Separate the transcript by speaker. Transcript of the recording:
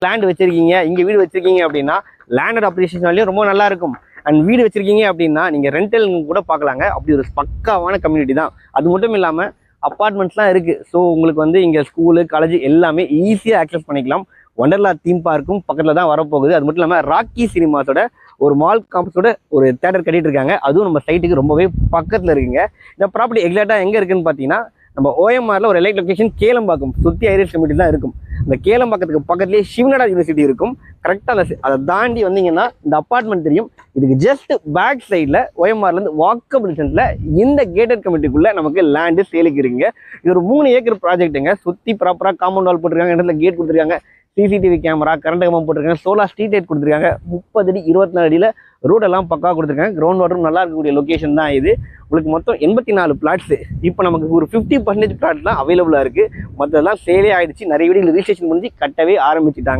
Speaker 1: Land வச்சிருக்கீங்க, இங்கே வீடு வச்சிருக்கீங்க அப்படின்னா லேண்டட் அப்ரிசியேஷன் வேல்யூ ரொம்ப நல்லா இருக்கும். அண்ட் வீடு வச்சிருக்கீங்க அப்படின்னா நீங்கள் ரெண்டல் கூட பார்க்கலாங்க. அப்படி ஒரு பக்காவான கம்யூனிட்டி தான். அது மட்டும் இல்லாமல் அப்பார்ட்மெண்ட்ஸ்லாம் இருக்குது. ஸோ உங்களுக்கு வந்து இங்கே ஸ்கூலு காலேஜ் எல்லாமே ஈஸியாக ஆக்சஸ் பண்ணிக்கலாம். ஒண்டர்லா தீம் பார்க்கும் பக்கத்தில் தான் வரப்போகுது. அது மட்டும் இல்லாமல் ராக்கி சினிமாஸோட ஒரு மால் காம்ப்ளெக்ஸோட ஒரு தேட்டர் கட்டிட்டு இருக்காங்க. அதுவும் நம்ம சைட்டுக்கு ரொம்பவே பக்கத்தில் இருக்குங்க. இந்த ப்ராப்பர்ட்டி எக்ஸாக்டாக எங்கே இருக்குன்னு பார்த்தீங்கன்னா நம்ம ஓஎம்ஆரில் ஒரு எலைட் லொக்கேஷன் கேளம்பாக்கம் சுற்றி ஐரிஷ் கம்யூனிட்டி தான் இருக்கும். இந்த கேளம்பாக்கத்துக்கு பக்கத்துலேயே சிவநாடா யூனிவர்சிட்டி இருக்கும். கரெக்டாக அதை தாண்டி வந்தீங்கன்னா இந்த அப்பார்ட்மெண்ட் தெரியும். இதுக்கு ஜஸ்ட் பேக் சைடில் ஓஎம்ஆர்லேருந்து வாக்கபிள் டிஸ்டன்ஸில் இந்த கேட்டட் கம்யூனிட்டிக்குள்ளே நமக்கு லேண்டு சேலுக்கு இருக்குங்க. இது ஒரு 3 ஏக்கர் ப்ராஜெக்ட்டுங்க. சுற்றி ப்ராப்பராக காம்பவுண்ட் வால் போட்டிருக்காங்க, இடத்துல கேட் கொடுத்துருக்காங்க, சிசிடிவி கேமரா, கரண்ட் கம்பம் போட்டிருக்காங்க, சோலார் ஸ்ட்ரீட் லைட் கொடுத்துருக்காங்க. 30 அடி 24 அடியில் ரோடெல்லாம் பக்கா கொடுத்துருக்காங்க. கிரவுண்ட் வாட்டரும் நல்லா இருக்கக்கூடிய லொக்கேஷன் தான் இது. உங்களுக்கு மொத்தம் 84 பிளாட்ஸு. இப்போ நமக்கு ஒரு 50% பிளாட் தான் அவைலபிளாக இருக்குது. மற்றதெல்லாம் சேலே ஆகிடுச்சு. நிறைய வீடுகள் ரிஜிஸ்ட்ரேஷன் முடிஞ்சு கட்டவே ஆரம்பிச்சுட்டாங்க.